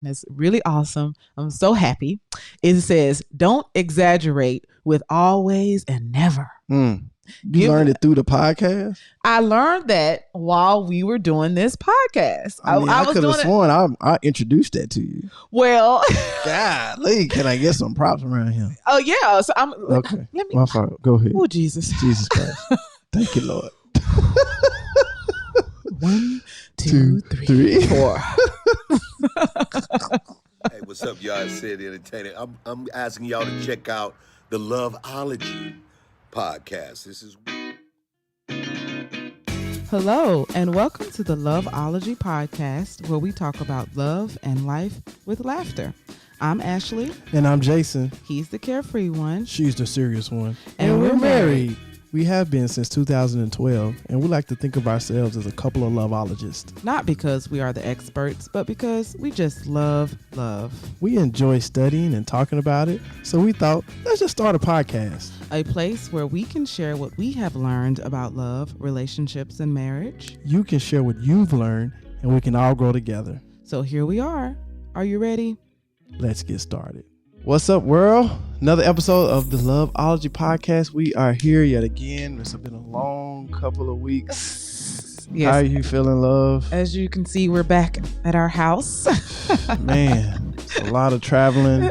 and it's really awesome. I'm so happy. It says, don't exaggerate with always and never. You learned it through the podcast? I learned that while we were doing this podcast. I could have sworn I introduced that to you. Well, golly, can I get some props around here? Oh yeah, so I'm okay. My fault. Go ahead. Oh Jesus Christ! Thank you, Lord. 1, 2, 3, 4. Hey, what's up, y'all? It's Sid the Entertainer. I'm asking y'all to check out the Loveology podcast. This is. Hello, and welcome to the Loveology podcast, where we talk about love and life with laughter. I'm Ashley. And I'm Jason. He's the carefree one. She's the serious one. And we're married. We have been since 2012, and we like to think of ourselves as a couple of loveologists. Not because we are the experts, but because we just love love. We enjoy studying and talking about it, so we thought, let's just start a podcast. A place where we can share what we have learned about love, relationships, and marriage. You can share what you've learned, and we can all grow together. So here we are. Are you ready? Let's get started. What's up, world? Another episode of the Loveology podcast. We are here yet again. It's been a long couple of weeks. Yes. How are you feeling, love? As you can see, we're back at our house. Man, it's a lot of traveling.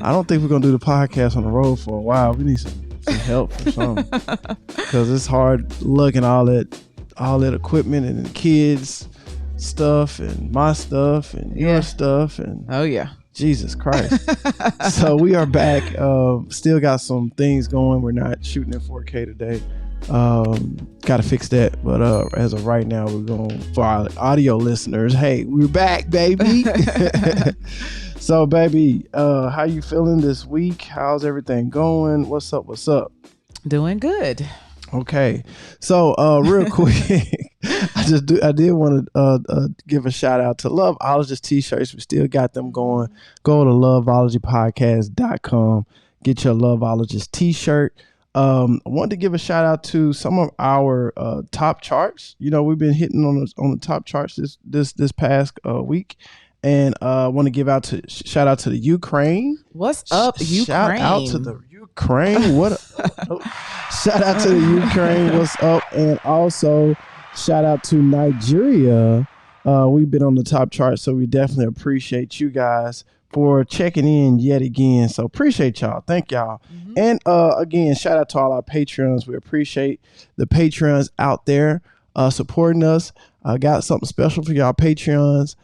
I don't think we're going to do the podcast on the road for a while. We need some help or something. Because it's hard looking all that equipment and the kids' stuff and my stuff and your stuff. And oh, yeah. Jesus Christ. So we are back. Still got some things going. We're not shooting in 4K today. Got to fix that. But as of right now, we're going for our audio listeners. Hey, we're back, baby. So, baby, how you feeling this week? How's everything going? What's up? Doing good. Okay. So, real quick. I did want to give a shout out to Loveologist t-shirts. We still got them going. Go to loveologypodcast.com. Get your Loveologist t-shirt. I wanted to give a shout out to some of our top charts. You know, we've been hitting on the top charts this past week. And I want to give shout out to the Ukraine. What's up, Ukraine? Shout out to the Ukraine. Shout out to the Ukraine. What's up? And also shout out to Nigeria. We've been on the top chart, so we definitely appreciate you guys for checking in yet again. So appreciate y'all. Thank y'all. Mm-hmm. And again, shout out to all our Patreons. We appreciate the Patreons out there supporting us. I got something special for y'all Patreons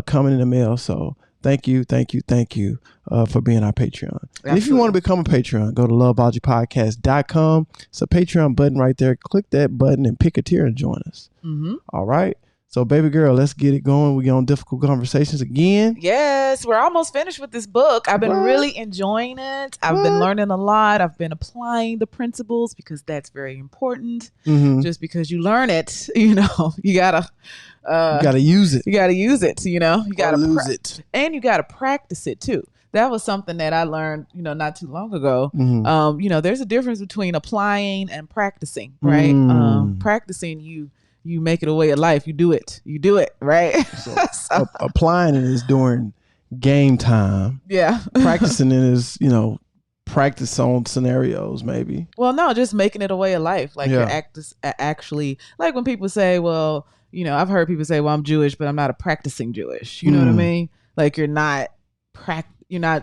coming in the mail. So thank you for being our Patreon. And if you want to become a Patreon, go to loveologypodcast.com. It's a Patreon button right there. Click that button and pick a tier and join us. Mm-hmm. All right. So, baby girl, let's get it going. We get on Difficult Conversations again. Yes, we're almost finished with this book. I've been really enjoying it. I've been learning a lot. I've been applying the principles because that's very important. Mm-hmm. Just because you learn it, you gotta use it. You gotta use it. You gotta lose it, and you gotta practice it too. That was something that I learned, not too long ago. Mm-hmm. There's a difference between applying and practicing, right? Practicing, you make it a way of life. You do it, right? So applying it is during game time. Yeah. Practicing it is, practice on scenarios, maybe. Well, no, just making it a way of life. Like you're actually, like when people say, well, I've heard people say, well, I'm Jewish, but I'm not a practicing Jewish. You know what I mean? Like you're not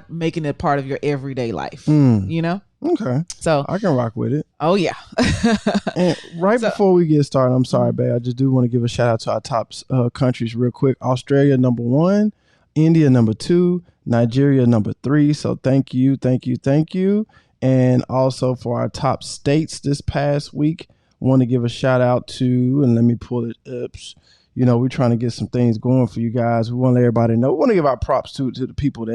making it part of your everyday life, Okay. So I can rock with it. Oh, yeah. And before we get started, I'm sorry, babe. I just do want to give a shout out to our top countries real quick. Australia, number 1. India, number 2. Nigeria, number 3. So thank you. And also for our top states this past week, I want to give a shout out to, and let me pull it up. We're trying to get some things going for you guys. We want to let everybody know. We want to give our props to the people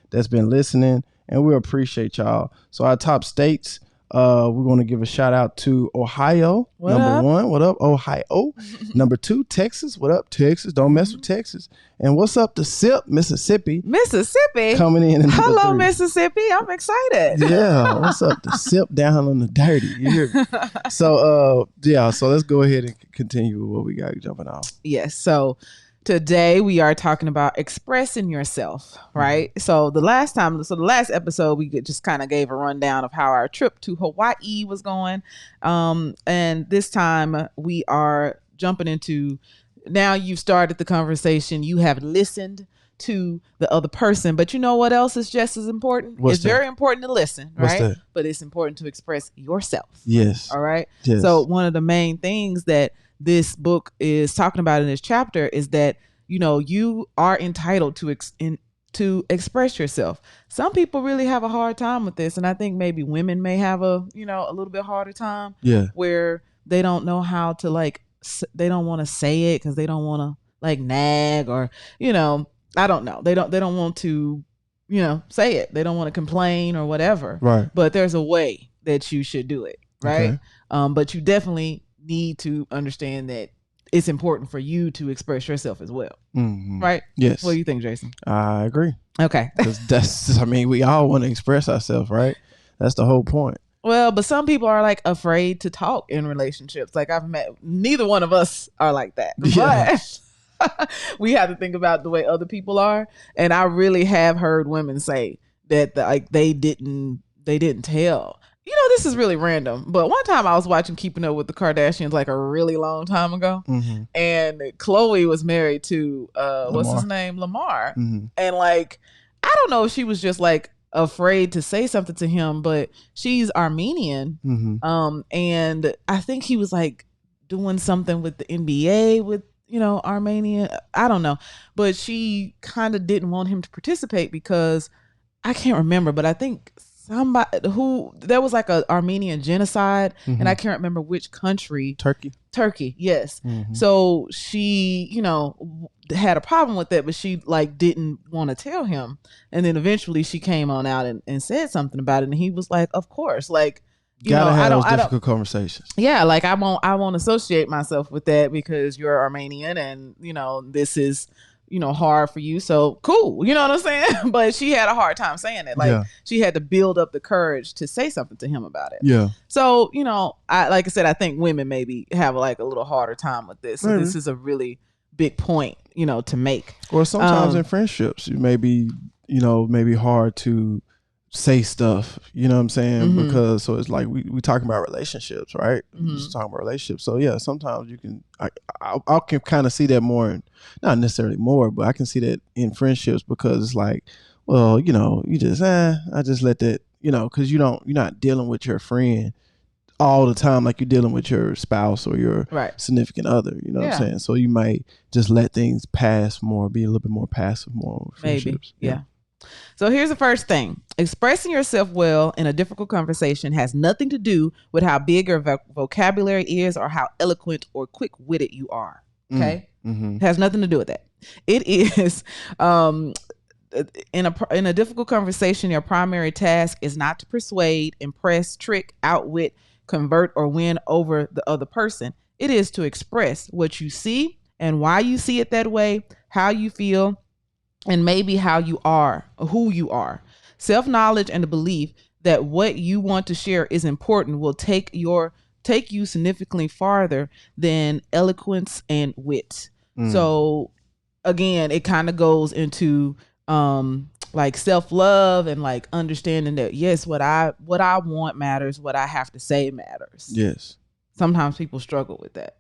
that's been listening. And we appreciate y'all. So our top states, we're going to give a shout out to Ohio, number 1. What up, Ohio? Number 2, Texas. What up, Texas? Don't mess with Texas. And what's up to SIP, Mississippi? Coming in. Hello, 3. Mississippi. I'm excited. Yeah. What's up to SIP down on the dirty? You hear me? So, so let's go ahead and continue with what we got jumping off. Yes. So Today we are talking about expressing yourself, right? So the last episode, we just kind of gave a rundown of how our trip to Hawaii was going. And this time we are jumping into, now you've started the conversation, you have listened to the other person, but you know what else is just as important? It's very important to listen, right? But it's important to express yourself. Yes. All right. Yes. So one of the main things that this book is talking about in this chapter is that, you know, you are entitled to express yourself. Some people really have a hard time with this, and I think maybe women may have a little bit harder time. Yeah. Where they don't know how to they don't want to say it because they don't want to nag, or I don't know. They don't want to say it. They don't want to complain or whatever. Right. But there's a way that you should do it. Right. Okay. But you definitely need to understand that it's important for you to express yourself as well. Mm-hmm. Right? Yes. What do you think, Jason? I agree. Okay. Because we all want to express ourselves, right? That's the whole point. Well, but some people are afraid to talk in relationships. I've met, neither one of us are like that. Yeah. But we have to think about the way other people are. And I really have heard women say that they didn't tell. This is really random, but one time I was watching Keeping Up with the Kardashians a really long time ago, mm-hmm. and Khloe was married to what's his name, Lamar, mm-hmm. and I don't know if she was just afraid to say something to him, but she's Armenian, mm-hmm. And I think he was doing something with the NBA with Armenian, I don't know, but she kind of didn't want him to participate because I can't remember, but I think there was a Armenian genocide, mm-hmm. and I can't remember which country. Turkey, yes. Mm-hmm. So she, had a problem with that, but she didn't want to tell him. And then eventually she came on out and said something about it, and he was like, "Of course, gotta have those difficult conversations." Yeah, I won't associate myself with that because you're Armenian, and this is hard for you. So cool. You know what I'm saying? But she had a hard time saying it. She had to build up the courage to say something to him about it. Yeah. So, I said, I think women maybe have a little harder time with this. So this is a really big point, to make. Or sometimes in friendships, you may be, maybe hard to say stuff, you know what I'm saying? Mm-hmm. Because so it's we talking about relationships, right? Mm-hmm. Just talking about relationships. So yeah, sometimes you can I can kind of see that more, not necessarily more, but I can see that in friendships because it's well, you just I just let that, because you're not dealing with your friend all the time like you're dealing with your spouse or your significant other, you know what I'm saying? So you might just let things pass more, be a little bit more passive, more friendships. Maybe. Yeah. So here's the first thing. Expressing yourself well in a difficult conversation has nothing to do with how big your vocabulary is or how eloquent or quick-witted you are. Okay? Mm-hmm. It has nothing to do with that. It is in a difficult conversation, your primary task is not to persuade, impress, trick, outwit, convert, or win over the other person. It is to express what you see and why you see it that way, how you feel, and maybe how you are, or who you are. Self-knowledge and the belief that what you want to share is important will take you significantly farther than eloquence and wit. So again, it kind of goes into self-love and understanding that yes, what I want matters, what I have to say matters. Yes. Sometimes people struggle with that.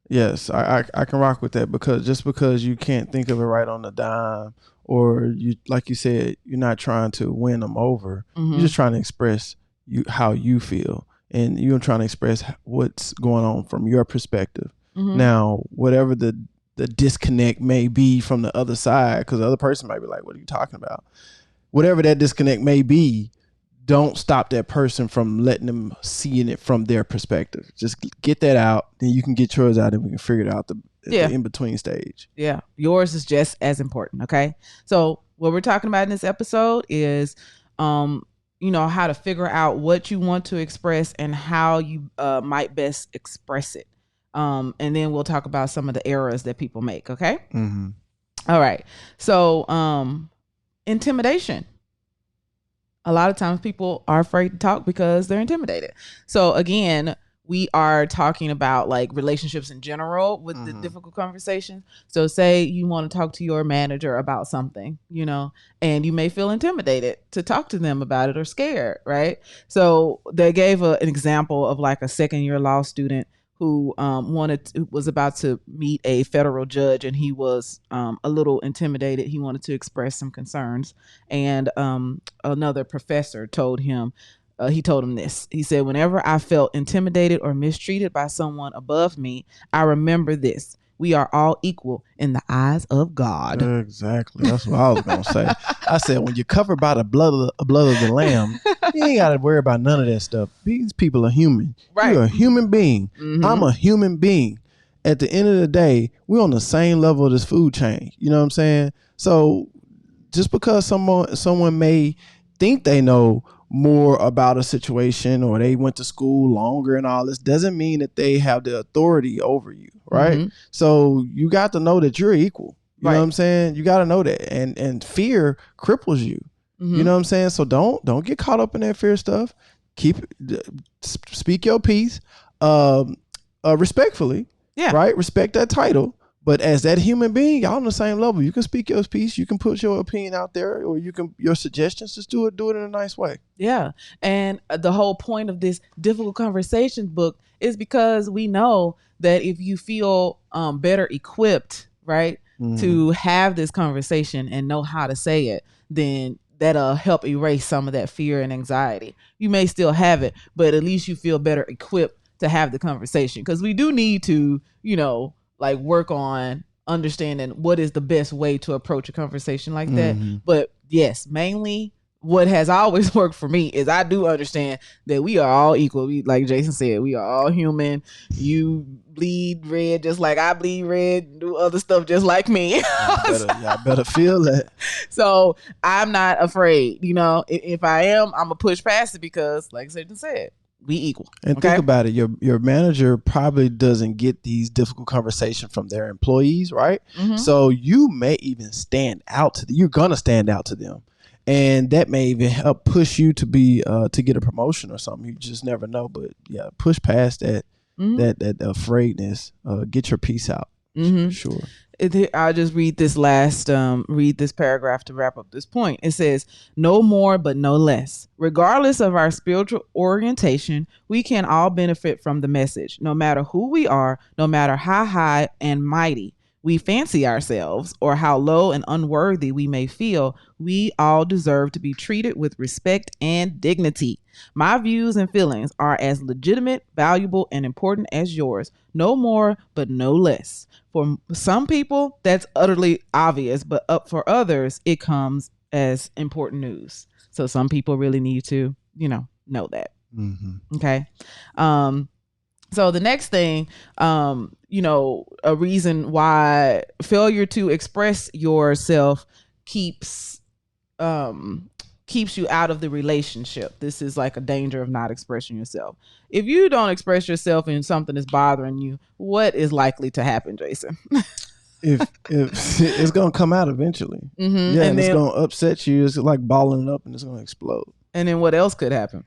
Yes, I can rock with that because you can't think of it right on the dime, or you, like you said, you're not trying to win them over. Mm-hmm. You're just trying to express how you feel, and you're trying to express what's going on from your perspective. Mm-hmm. Now, whatever the disconnect may be from the other side, because the other person might be like, "What are you talking about?" Whatever that disconnect may be, don't stop that person from letting them seeing it from their perspective. Just get that out, then you can get yours out, and we can figure it out the in-between stage. Yeah. Yours is just as important. Okay. So what we're talking about in this episode is, how to figure out what you want to express and how you might best express it. And then we'll talk about some of the errors that people make. Okay. Mm-hmm. All right. So, intimidation. A lot of times people are afraid to talk because they're intimidated. So again, we are talking about like relationships in general with the difficult conversations. So say you want to talk to your manager about something, and you may feel intimidated to talk to them about it or scared, right? So they gave an example of like a second-year law student who was about to meet a federal judge, and he was a little intimidated. He wanted to express some concerns, and another professor told him, he told him this. He said, whenever I felt intimidated or mistreated by someone above me, I remember this. We are all equal in the eyes of God. Exactly. That's what I was going to say. I said, when you're covered by the blood of the lamb, you ain't got to worry about none of that stuff. These people are human. Right. You're a human being. I'm a human being. At the end of the day, we're on the same level of this food chain. You know what I'm saying? So just because someone may think they know more about a situation or they went to school longer and all this doesn't mean that they have the authority over you, right? So you got to know that you're equal. You know what I'm saying? You got to know that, and fear cripples you. You know what I'm saying? So don't get caught up in that fear stuff. Speak your piece respectfully. Yeah. Right. Respect that title. But as that human being, y'all on the same level. You can speak your piece. You can put your opinion out there, or your suggestions. Just do it in a nice way. Yeah. And the whole point of this difficult conversations book is because we know that if you feel better equipped, right, to have this conversation and know how to say it, then that'll help erase some of that fear and anxiety. You may still have it, but at least you feel better equipped to have the conversation, because we do need to, like work on understanding what is the best way to approach a conversation like that. But yes, mainly what has always worked for me is I do understand that we are all equal. Like Jason said, we are all human. You bleed red just like I bleed red, do other stuff just like me. Y'all better feel that. So I'm not afraid. If I am, I'm gonna push past it because, like Jason said, we equal. And think about it. Your manager probably doesn't get these difficult conversations from their employees, right? So you may even stand out to them. You're gonna stand out to them, and that may even help push you to be to get a promotion or something. You just never know. But yeah, push past that that afraidness. Get your piece out. Sure. I'll just read this paragraph to wrap up this point. It says, no more, but no less. Regardless of our spiritual orientation, we can all benefit from the message, no matter who we are, no matter how high and mighty we fancy ourselves or how low and unworthy we may feel. We all deserve to be treated with respect and dignity. My views and feelings are as legitimate, valuable, and important as yours. No more, but no less. For some people, that's utterly obvious, but for others, it comes as important news. So some people really need to, know that. Okay. So the next thing, a reason why failure to express yourself keeps you out of the relationship. This is like a danger of not expressing yourself. If you don't express yourself and something is bothering you, what is likely to happen, Jason? if it's gonna come out eventually, and then, it's gonna upset you. It's like balling it up and it's gonna explode. And then what else could happen?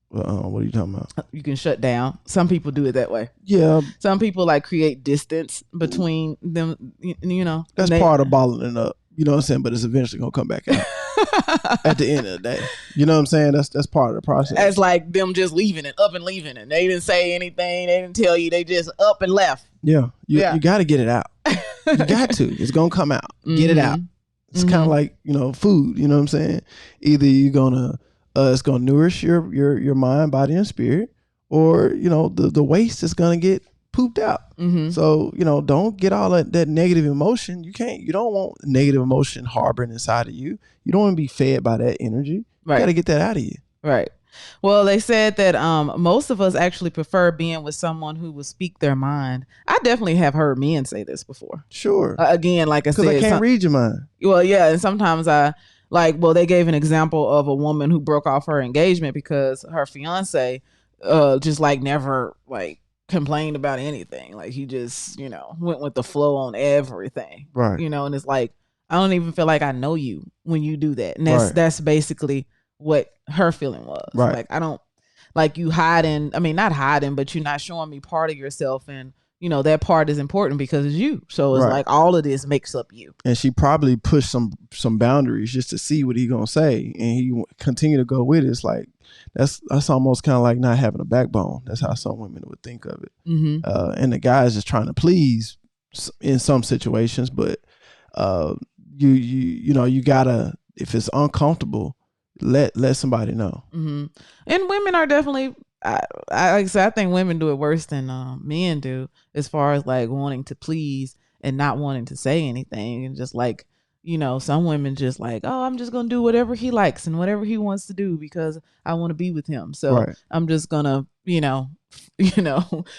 What are you talking about? You can shut down. Some people do it that way. Yeah. Some people like create distance between them. That's part of balling it up. You know what I'm saying? But it's eventually gonna come back out at the end of the day. You know what I'm saying? That's part of the process. As like them just leaving it, up and leaving it. They didn't say anything. They didn't tell you. They just up and left. Yeah. You got to get it out. You got to. It's gonna come out. Get it out. It's kind of like food. You know what I'm saying? Either you're gonna it's gonna nourish your mind, body, and spirit, or the waste is gonna get pooped out. So don't get all that negative emotion. You don't want negative emotion harboring inside of you. You don't want to be fed by that energy. You got to get that out of you. Right. Well, they said that most of us actually prefer being with someone who will speak their mind. I definitely have heard men say this before. Sure. Again, like I said, because I can't read your mind. Well, yeah, and sometimes they gave an example of a woman who broke off her engagement because her fiance just never complained about anything. Like he just, went with the flow on everything. Right. And it's like, I don't even feel like I know you when you do that. And that's basically what her feeling was. Right. Like, I don't, like you hiding, I mean, not hiding, but you're not showing me part of yourself. And, you know, that part is important because it's you. So it's like all of this makes up you. And she probably pushed some boundaries just to see what he gonna say. And he continue to go with it. It's like, that's almost kind of like not having a backbone. That's how some women would think of it. And the guy is just trying to please in some situations, but you know, you gotta, if it's uncomfortable, let somebody know. And women are definitely, like I said, I think women do it worse than men do, as far as like wanting to please and not wanting to say anything. And just like, you know, some women just like, oh, I'm just gonna do whatever he likes and whatever he wants to do because I want to be with him. So I'm just gonna, you know,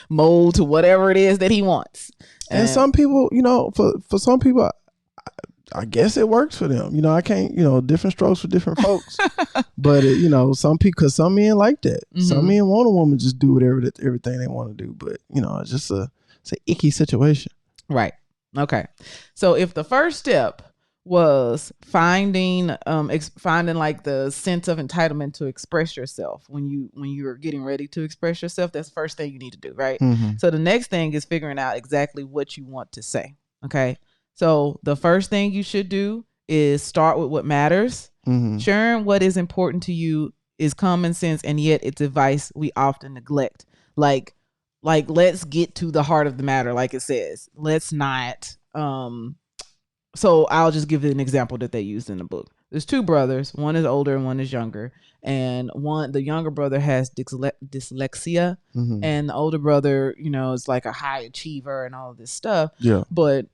mold to whatever it is that he wants. And some people, you know, for some people, I guess it works for them. You know, I can't, you know, different strokes for different folks. But, you know, some people, because some men like that. Some men want a woman just do everything they want to do. But, you know, it's just it's an icky situation. Right. Okay. So if the first step was finding like the sense of entitlement to express yourself when you're getting ready to express yourself, that's the first thing you need to do, right? So the next thing is figuring out exactly what you want to say. Okay. So the first thing you should do is start with what matters. Sharing what is important to you is common sense, and yet it's advice we often neglect. Like let's get to the heart of the matter, like it says. Let's not. So I'll just give you an example that they used in the book. There's two brothers. One is older and one is younger. And the younger brother has dyslexia, and the older brother, you know, is like a high achiever and all of this stuff. Yeah. But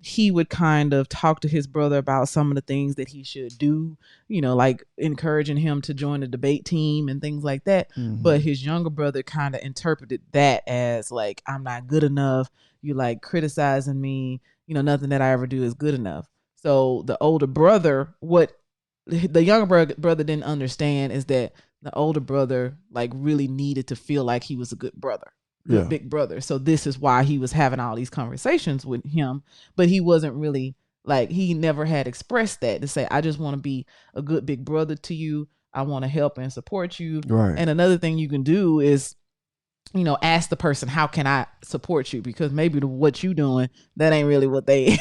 he would kind of talk to his brother about some of the things that he should do, you know, like encouraging him to join the debate team and things like that. But his younger brother kind of interpreted that as like, I'm not good enough. You like criticizing me. You know, nothing that I ever do is good enough. So the older brother, what the younger brother didn't understand is that the older brother like really needed to feel like he was a good brother, big brother. So this is why he was having all these conversations with him, but he wasn't really like, he never had expressed that to say, I just want to be a good big brother to you. I want to help and support you. Right. And another thing you can do is, you know, ask the person, how can I support you? Because maybe what you doing, that ain't really what they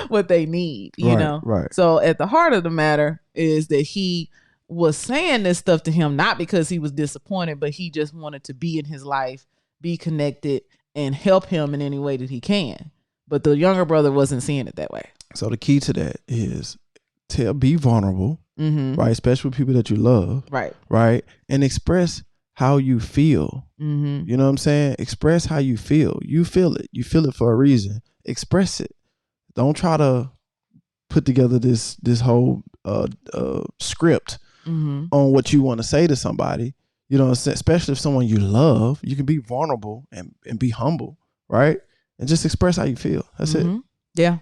what they need, you know? Right. So at the heart of the matter is that he was saying this stuff to him, not because he was disappointed, but he just wanted to be in his life, be connected, and help him in any way that he can. But the younger brother wasn't seeing it that way. So the key to that is be vulnerable, right? Especially with people that you love. Right. And express how you feel. You know what I'm saying? Express how you feel. You feel it. You feel it for a reason. Express it. Don't try to put together this whole script on what you want to say to somebody. You know, especially if someone you love, you can be vulnerable and be humble, right? And just express how you feel. That's it. Yeah.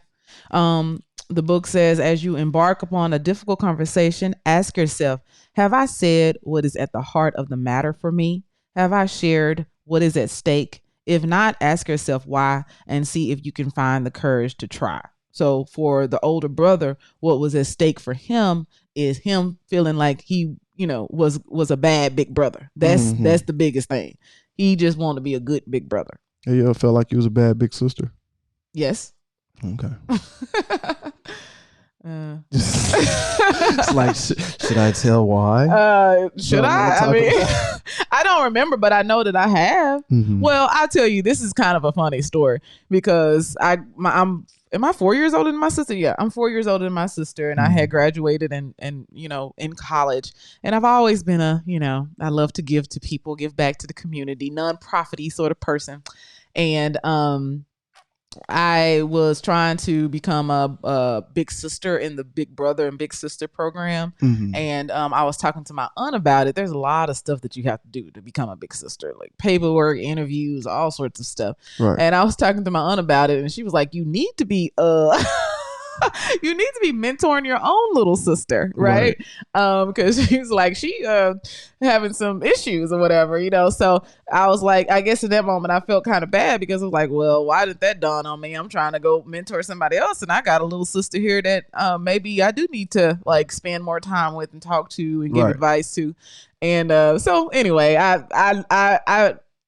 The book says, as you embark upon a difficult conversation, ask yourself, have I said what is at the heart of the matter for me? Have I shared what is at stake? If not, ask yourself why and see if you can find the courage to try. So for the older brother, what was at stake for him is him feeling like he, you know, was a bad big brother. That's the biggest thing. He just wanted to be a good big brother. Hey, you ever felt like you was a bad big sister? Yes. Okay. It's like, should I tell why? Should I? I mean, I don't remember, but I know that I have. Well, I'll tell you, this is kind of a funny story because am I 4 years older than my sister? Yeah, I'm 4 years older than my sister, and I had graduated and you know, in college. And I've always been I love to give to people, give back to the community, non-profit-y sort of person. And I was trying to become a big sister in the Big Brother and Big Sister program. And I was talking to my aunt about it. There's a lot of stuff that you have to do to become a big sister, like paperwork, interviews, all sorts of stuff. Right. And I was talking to my aunt about it, and she was like, you need to be You need to be mentoring your own little sister, right? Because she's like, she having some issues or whatever, you know. So I was like, I guess in that moment I felt kind of bad because I was like, well, why did that dawn on me? I'm trying to go mentor somebody else, and I got a little sister here that maybe I do need to like spend more time with and talk to and give advice to. And so anyway,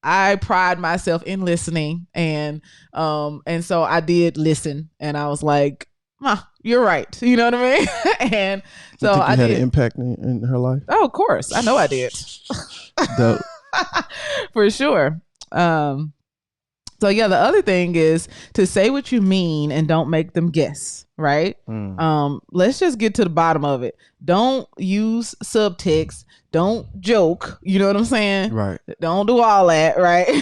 I pride myself in listening, and so I did listen, and I was like, you're right. You know what I mean? And so I had an impact in her life. Oh, of course. I know I did. Dope. For sure. So yeah, the other thing is to say what you mean and don't make them guess, right? Let's just get to the bottom of it. Don't use subtext. Don't joke. You know what I'm saying? Right. Don't do all that, right?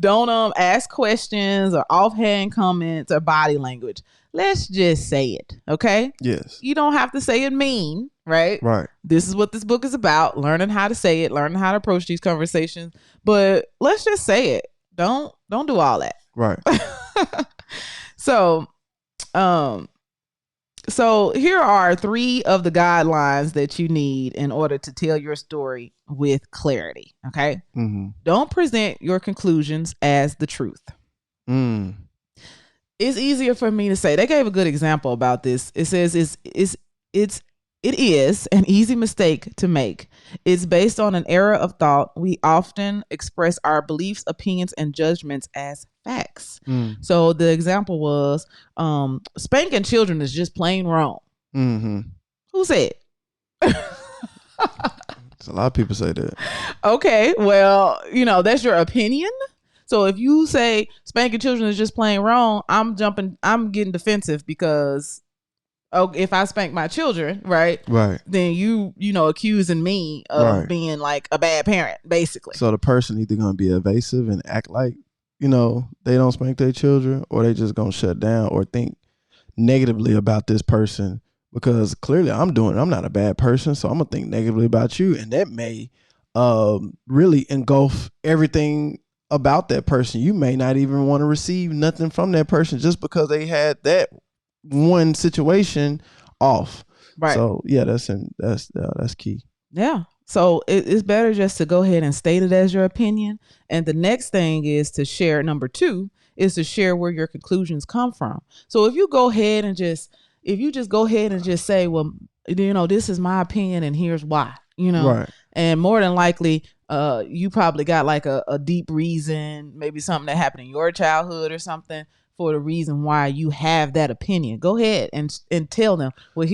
Don't ask questions or offhand comments or body language. Let's just say it, okay? Yes. You don't have to say it mean, right? Right. This is what this book is about, learning how to say it, learning how to approach these conversations. But let's just say it. Don't do all that. Right. So here are 3 of the guidelines that you need in order to tell your story with clarity, okay? Don't present your conclusions as the truth. It's easier for me to say. They gave a good example about this. It says it is an easy mistake to make. It's based on an error of thought. We often express our beliefs, opinions, and judgments as facts. So the example was spanking children is just plain wrong. Who said? A lot of people say that. Okay, well, you know, that's your opinion. So if you say spanking children is just plain wrong, I'm getting defensive because if I spank my children, right, then you know, accusing me of being like a bad parent, basically. So the person either going to be evasive and act like, you know, they don't spank their children, or they just going to shut down or think negatively about this person because clearly I'm not a bad person, so I'm going to think negatively about you, and that may really engulf everything about that person. You may not even want to receive nothing from that person just because they had that one situation off. Right. So yeah, that's key. Yeah. So it's better just to go ahead and state it as your opinion. And the next thing is to share. Number 2 is to share where your conclusions come from. So if you go ahead and just go ahead and just say, well, you know, this is my opinion and here's why, you know, and more than likely, you probably got like a deep reason, maybe something that happened in your childhood or something for the reason why you have that opinion. Go ahead and tell them, well,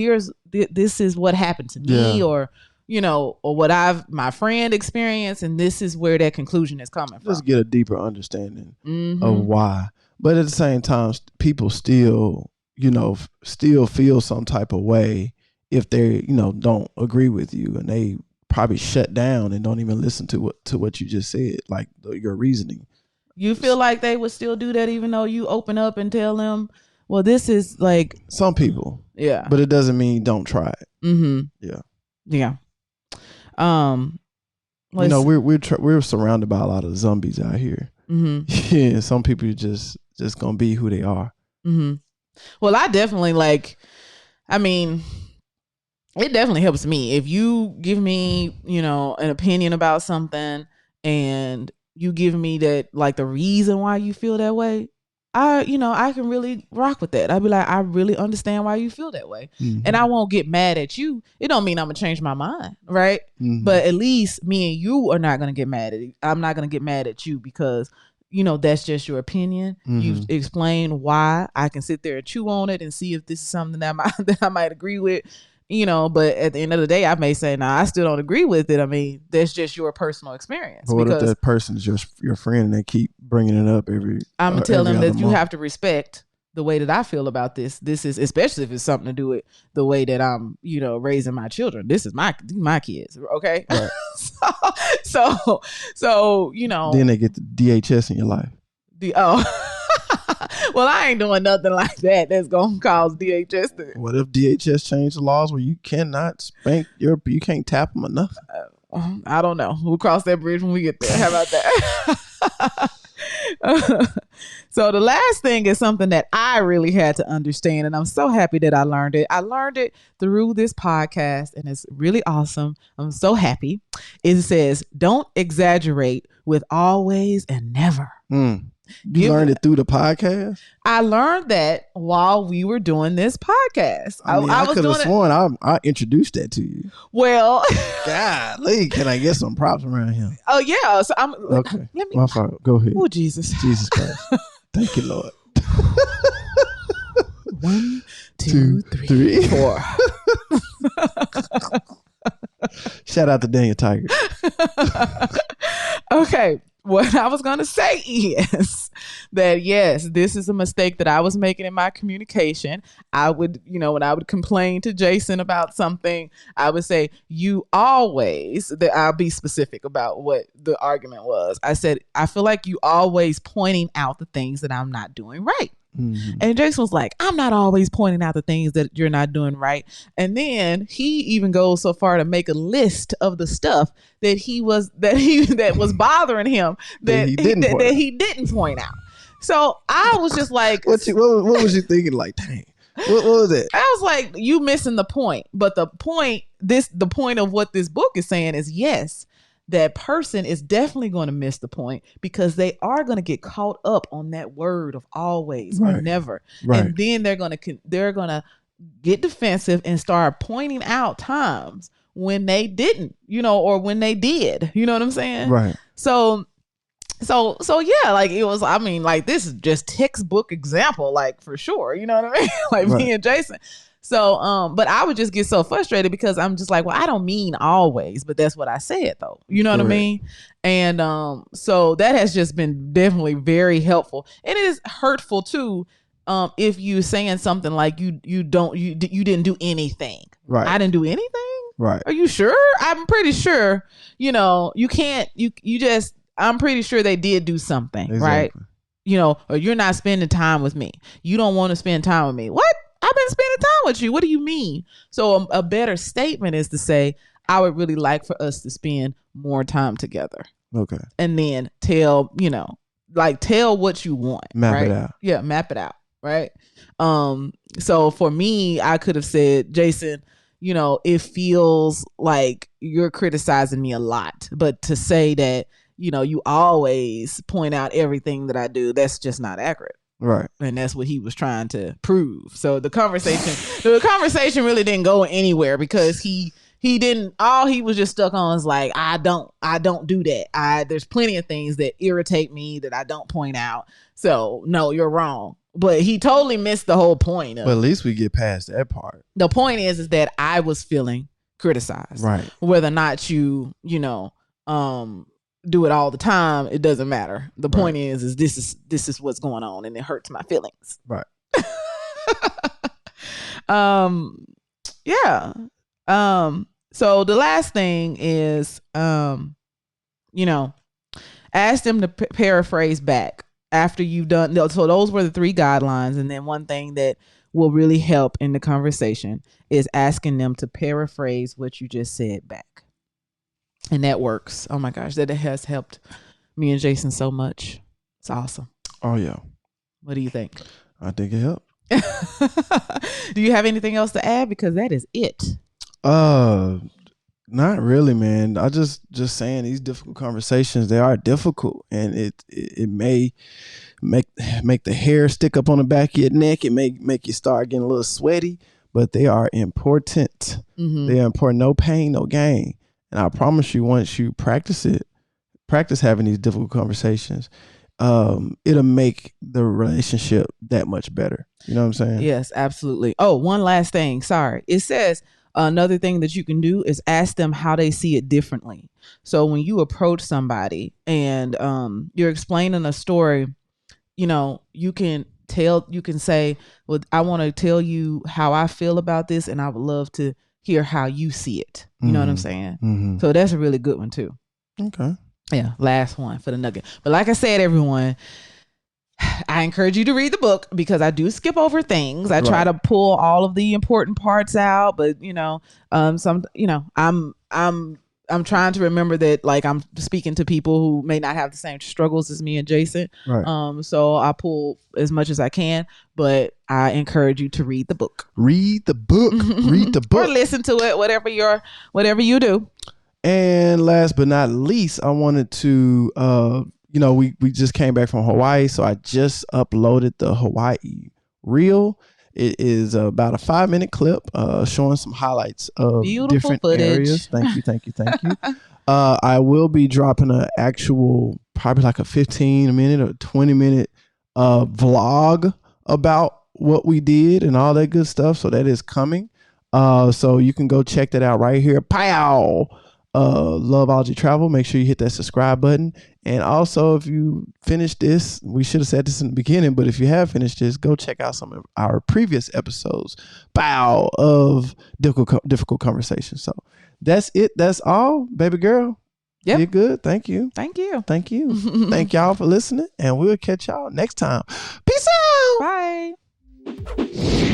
this is what happened to me, or, you know, or what my friend experienced, and this is where that conclusion is coming from. Just get a deeper understanding of why. But at the same time, people still feel some type of way if they, you know, don't agree with you, and they probably shut down and don't even listen to what you just said, like your reasoning. You feel like they would still do that even though you open up and tell them, well, this is like... Some people. Yeah. But it doesn't mean don't try it. Yeah. Yeah. You know, we're surrounded by a lot of zombies out here. Yeah. Some people just gonna be who they are. Well, I definitely it definitely helps me. If you give me, you know, an opinion about something and you give me that, like, the reason why you feel that way, I can really rock with that. I'd be like, I really understand why you feel that way. And I won't get mad at you. It don't mean I'm going to change my mind, right? But at least me and you are not going to get mad at it. I'm not going to get mad at you because, you know, that's just your opinion. You explain why. I can sit there and chew on it and see if this is something that I might agree with. You know, but at the end of the day, I may say, nah, I still don't agree with it. I mean, that's just your personal experience. But what if that person's your friend and they keep bringing it up I'm going to tell them that you have to respect the way that I feel about this. This is, especially if it's something to do with the way that I'm, you know, raising my children. This is my kids. Okay. Right. so, you know. Then they get the DHS in your life. Well, I ain't doing nothing like that that's gonna cause DHS to... What if DHS changed the laws where you cannot spank you can't tap them or nothing? I don't know. We'll cross that bridge when we get there. How about that? So the last thing is something that I really had to understand, and I'm so happy that I learned it. I learned it through this podcast, and it's really awesome. I'm so happy. It says, don't exaggerate with always and never. You learned it through the podcast? I learned that while we were doing this podcast. I could have sworn I introduced that to you. Well, golly, can I get some props around here? Oh yeah, so I'm okay. My fault. Go ahead. Oh Jesus Christ! Thank you, Lord. 1, 2, 3, 4. Shout out to Daniel Tiger. Okay. What I was going to say is that, yes, this is a mistake that I was making in my communication. I would, when I would complain to Jason about something, I would say, you always, I'll be specific about what the argument was. I said, I feel like you always pointing out the things that I'm not doing right. Mm-hmm. And Jason was like, I'm not always pointing out the things that you're not doing right. And then he even goes so far to make a list of the stuff that was bothering him that he didn't point out. So I was just like, what was you thinking? Like, dang, what was it? I was like, you missing the point. But the point of what this book is saying is, yes, that person is definitely going to miss the point because they are going to get caught up on that word of always or never. Right. And then they're going to get defensive and start pointing out times when they didn't, or when they did, you know what I'm saying? Right. So yeah, like it was, I mean, like this is just textbook example, like for sure, you know what I mean? Like me and Jason. So, but I would just get so frustrated because I'm just like, well, I don't mean always, but that's what I said though. You know what I mean? And, so that has just been definitely very helpful. And it is hurtful too. If you saying something like you didn't do anything. Right. I didn't do anything. Right. Are you sure? I'm pretty sure, I'm pretty sure they did do something. Exactly. Right. Or you're not spending time with me. You don't want to spend time with me. What? I've been spending time with you. What do you mean? So a better statement is to say, I would really like for us to spend more time together. Okay. And then tell what you want. Map it out. Yeah, map it out. Right. So for me, I could have said, Jason, it feels like you're criticizing me a lot. But to say that, you always point out everything that I do, that's just not accurate. Right. And that's what he was trying to prove. So the conversation really didn't go anywhere because he didn't, all he was just stuck on is like, I don't do that. There's plenty of things that irritate me that I don't point out. So no, you're wrong. But he totally missed the whole point. But at least we get past that part. The point is that I was feeling criticized. Right. Whether or not you do it all the time, it doesn't matter. The point is this is what's going on and it hurts my feelings. Right. Yeah. So the last thing is ask them to paraphrase back after you've done. So those were the 3 guidelines, and then one thing that will really help in the conversation is asking them to paraphrase what you just said back. And that works. Oh my gosh, that has helped me and Jason so much. It's awesome. Oh yeah. What do you think? I think it helped. Do you have anything else to add? Because that is it. Not really, man. I just saying these difficult conversations, they are difficult, and it may make the hair stick up on the back of your neck. It may make you start getting a little sweaty, but they are important. Mm-hmm. They are important. No pain, no gain. And I promise you, once you practice having these difficult conversations, it'll make the relationship that much better. You know what I'm saying? Yes, absolutely. Oh, one last thing. Sorry. It says another thing that you can do is ask them how they see it differently. So when you approach somebody and you're explaining a story, you can say, well, I want to tell you how I feel about this, and I would love to hear how you see it. You know what I'm saying? Mm-hmm. So that's a really good one too. Okay. Yeah. Last one for the nugget. But like I said, everyone, I encourage you to read the book because I do skip over things. I try to pull all of the important parts out, but I'm I'm trying to remember that, like, I'm speaking to people who may not have the same struggles as me and Jason. Right. So I pull as much as I can, but I encourage you to read the book. Read the book. Read the book. Or listen to it, whatever you do. And last but not least, I wanted to, we just came back from Hawaii, so I just uploaded the Hawaii reel. It is about a 5-minute clip showing some highlights of beautiful different footage. Areas. Thank you. I will be dropping an actual, probably like a 15-minute or 20-minute vlog about what we did and all that good stuff. So that is coming. So you can go check that out right here. Pow! Loveology Travel. Make sure you hit that subscribe button. And also, if you finish this, we should have said this in the beginning, but if you have finished this, go check out some of our previous episodes of difficult conversations. So that's it. That's all, baby girl. Yeah, you're good. Thank you. Thank you. Thank y'all for listening, and we'll catch y'all next time. Peace out. Bye.